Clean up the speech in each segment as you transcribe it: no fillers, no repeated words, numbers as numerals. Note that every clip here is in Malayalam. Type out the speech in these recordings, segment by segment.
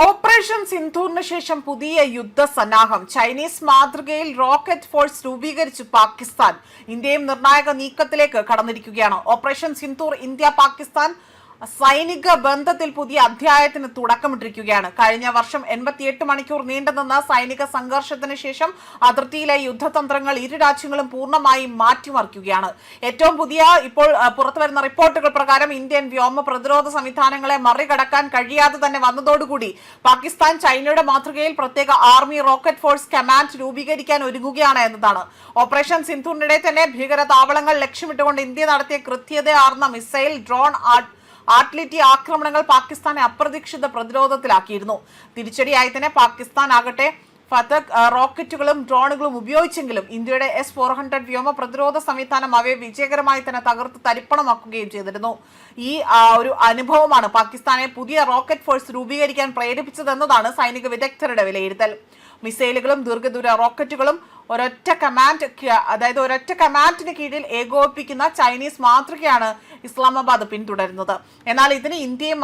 ഓപ്പറേഷൻ സിന്ധൂറിന് ശേഷം പുതിയ യുദ്ധസന്നാഹം. ചൈനീസ് മാതൃകയിൽ റോക്കറ്റ് ഫോഴ്സ് രൂപീകരിച്ചു പാകിസ്ഥാൻ. ഇന്ത്യയും നിർണായക നീക്കത്തിലേക്ക് കടന്നിരിക്കുകയാണ്. ഓപ്പറേഷൻ സിന്ധൂർ ഇന്ത്യ പാകിസ്ഥാൻ സൈനിക ബന്ധത്തിൽ പുതിയ അധ്യായത്തിന് തുടക്കമിട്ടിരിക്കുകയാണ്. കഴിഞ്ഞ വർഷം 88 മണിക്കൂർ നീണ്ടുനിന്ന സൈനിക സംഘർഷത്തിന് ശേഷം അതിർത്തിയിലെ യുദ്ധതന്ത്രങ്ങൾ ഇരു രാജ്യങ്ങളും പൂർണ്ണമായും മാറ്റിമറിക്കുകയാണ്. ഏറ്റവും പുതിയ ഇപ്പോൾ പുറത്തുവരുന്ന റിപ്പോർട്ടുകൾ പ്രകാരം ഇന്ത്യൻ വ്യോമ പ്രതിരോധ സംവിധാനങ്ങളെ മറികടക്കാൻ കഴിയാതെ തന്നെ വന്നതോടുകൂടി പാകിസ്ഥാൻ ചൈനയുടെ മാതൃകയിൽ പ്രത്യേക ആർമി റോക്കറ്റ് ഫോഴ്സ് കമാൻഡ് രൂപീകരിക്കാൻ ഒരുങ്ങുകയാണ് എന്നതാണ്. ഓപ്പറേഷൻ സിന്ധൂറിനിടെ തന്നെ ഭീകര താവളങ്ങൾ ലക്ഷ്യമിട്ടുകൊണ്ട് ഇന്ത്യ നടത്തിയ കൃത്യതയാർന്ന മിസൈൽ, ഡ്രോൺ, ആർട്ടിലറി ആക്രമണങ്ങൾ പാകിസ്ഥാനെ അപ്രതീക്ഷിത പ്രതിരോധത്തിലാക്കിയിരുന്നു. തിരിച്ചടിയായി തന്നെ പാകിസ്ഥാൻ ആകട്ടെ ഫതക് റോക്കറ്റുകളും ഡ്രോണുകളും ഉപയോഗിച്ചെങ്കിലും ഇന്ത്യയുടെ S-400 വ്യോമ പ്രതിരോധ സംവിധാനം അവയെ വിജയകരമായി തന്നെ തകർത്ത് തരിപ്പണമാക്കുകയും ചെയ്തിരുന്നു. ഈ ഒരു അനുഭവമാണ് പാകിസ്ഥാനെ പുതിയ റോക്കറ്റ് ഫോഴ്സ് രൂപീകരിക്കാൻ പ്രേരിപ്പിച്ചതെന്നതാണ് സൈനിക വിദഗ്ധരുടെ വിലയിരുത്തൽ. മിസൈലുകളും ദീർഘദൂര റോക്കറ്റുകളും ഒരൊറ്റ കമാൻഡിന് കീഴിൽ ഏകോപിപ്പിക്കുന്ന ചൈനീസ് മാതൃകയാണ് ഇസ്ലാമാബാദ് പിന്തുടരുന്നത്. എന്നാൽ ഇതിന് ഇന്ത്യയും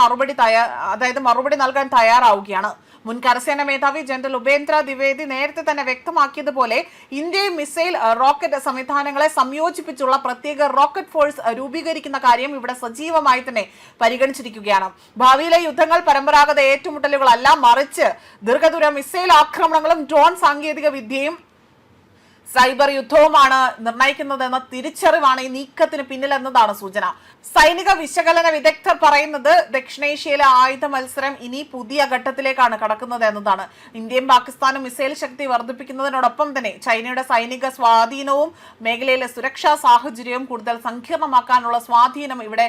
മറുപടി നൽകാൻ തയ്യാറാവുകയാണ്. മുൻ കരസേന മേധാവി ജനറൽ ഉപേന്ദ്ര ദ്വിവേദി നേരത്തെ തന്നെ വ്യക്തമാക്കിയതുപോലെ ഇന്ത്യയും മിസൈൽ റോക്കറ്റ് സംവിധാനങ്ങളെ സംയോജിപ്പിച്ചുള്ള പ്രത്യേക റോക്കറ്റ് ഫോഴ്സ് രൂപീകരിക്കുന്ന കാര്യം ഇവിടെ സജീവമായി തന്നെ പരിഗണിച്ചിരിക്കുകയാണ്. ഭാവിയിലെ യുദ്ധങ്ങൾ പരമ്പരാഗത ഏറ്റുമുട്ടലുകളല്ല, മറിച്ച് ദീർഘദൂര മിസൈൽ ആക്രമണങ്ങളും ഡ്രോൺ സാങ്കേതിക വിദ്യയും സൈബർ യുദ്ധവുമാണ് നിർണയിക്കുന്നതെന്ന തിരിച്ചറിവാണ് ഈ നീക്കത്തിന് പിന്നിലെന്നതാണ് സൂചന. സൈനിക വിശകലന വിദഗ്ധർ പറയുന്നത് ദക്ഷിണേഷ്യയിലെ ആയുധ മത്സരം ഇനി പുതിയ ഘട്ടത്തിലേക്കാണ് കടക്കുന്നത് എന്നതാണ്. ഇന്ത്യയും പാകിസ്ഥാനും മിസൈൽ ശക്തി വർദ്ധിപ്പിക്കുന്നതിനോടൊപ്പം തന്നെ ചൈനയുടെ സൈനിക സ്വാധീനവും മേഖലയിലെ സുരക്ഷാ സാഹചര്യവും കൂടുതൽ സങ്കീർണമാക്കാനുള്ള സ്വാധീനം ഇവിടെ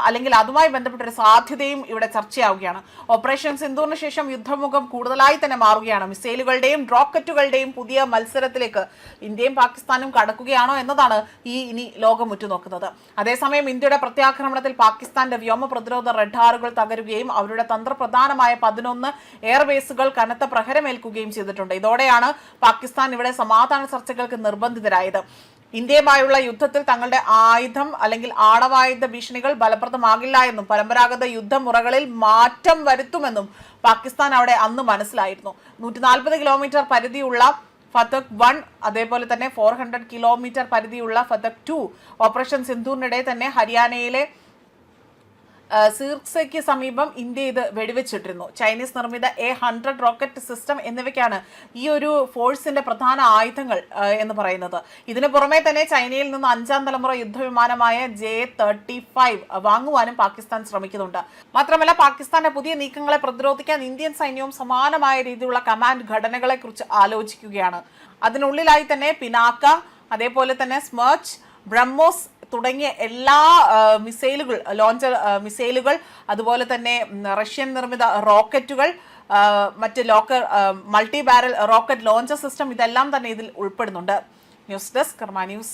അല്ലെങ്കിൽ അതുമായി ബന്ധപ്പെട്ടൊരു സാധ്യതയും ഇവിടെ ചർച്ചയാവുകയാണ്. ഓപ്പറേഷൻ സിന്ധൂറിന് ശേഷം യുദ്ധമുഖം കൂടുതലായി തന്നെ മാറുകയാണ്. മിസൈലുകളുടെയും റോക്കറ്റുകളുടെയും പുതിയ മത്സരത്തിലേക്ക് ഇന്ത്യയും പാകിസ്ഥാനും കടക്കുകയാണോ എന്നതാണ് ഇനി ലോകം ഉറ്റുനോക്കുന്നത്. അതേസമയം ഇന്ത്യയുടെ പ്രത്യാക്രമണത്തിൽ പാകിസ്ഥാന്റെ വ്യോമ പ്രതിരോധ റഡാറുകൾ തകരുകയും അവരുടെ തന്ത്രപ്രധാനമായ 11 എയർബേസുകൾ കനത്ത പ്രഹരമേൽക്കുകയും ചെയ്തിട്ടുണ്ട്. ഇതോടെയാണ് പാകിസ്ഥാൻ ഇവിടെ സമാധാന ചർച്ചകൾക്ക് നിർബന്ധിതരായത്. ഇന്ത്യയുമായുള്ള യുദ്ധത്തിൽ തങ്ങളുടെ ആണവായുധ ഭീഷണികൾ ഫലപ്രദമാകില്ല എന്നും പരമ്പരാഗത യുദ്ധമുറകളിൽ മാറ്റം വരുത്തുമെന്നും പാകിസ്ഥാൻ അവിടെ അന്ന് മനസ്സിലായിരുന്നു. 140 കിലോമീറ്റർ പരിധിയുള്ള ഫതക് 1, അതേപോലെ തന്നെ 400 കിലോമീറ്റർ പരിധിയുള്ള ഫതക് 2 ഓപ്പറേഷൻ സിന്ധൂറിനിടെ തന്നെ ഹരിയാനയിലെ സീർസയ്ക്ക് സമീപം ഇന്ത്യ ഇത് വെടിവെച്ചിട്ടിരുന്നു. ചൈനീസ് നിർമ്മിത A100 റോക്കറ്റ് സിസ്റ്റം എന്നിവയ്ക്കാണ് ഈ ഒരു ഫോഴ്സിന്റെ പ്രധാന ആയുധങ്ങൾ എന്ന് പറയുന്നത്. ഇതിനു പുറമെ തന്നെ ചൈനയിൽ നിന്ന് 5ാം തലമുറ യുദ്ധവിമാനമായ J-35 വാങ്ങുവാനും പാകിസ്ഥാൻ ശ്രമിക്കുന്നുണ്ട്. മാത്രമല്ല പാകിസ്ഥാന്റെ പുതിയ നീക്കങ്ങളെ പ്രതിരോധിക്കാൻ ഇന്ത്യൻ സൈന്യവും സമാനമായ രീതിയിലുള്ള കമാൻഡ് ഘടനകളെ കുറിച്ച് ആലോചിക്കുകയാണ്. അതിനുള്ളിലായി തന്നെ പിനാക്ക, അതേപോലെ തന്നെ സ്മർച്ച്, ബ്രഹ്മോസ് തുടങ്ങിയ എല്ലാ മിസൈലുകൾ, അതുപോലെ തന്നെ റഷ്യൻ നിർമ്മിത റോക്കറ്റുകൾ, മറ്റ് multi barrel rocket launcher system, ഇതെല്ലാം തന്നെ ഇതിൽ ഉൾപ്പെടുന്നുണ്ട്. ന്യൂസ് ഡെസ്ക് കർമ്മ ന്യൂസ്.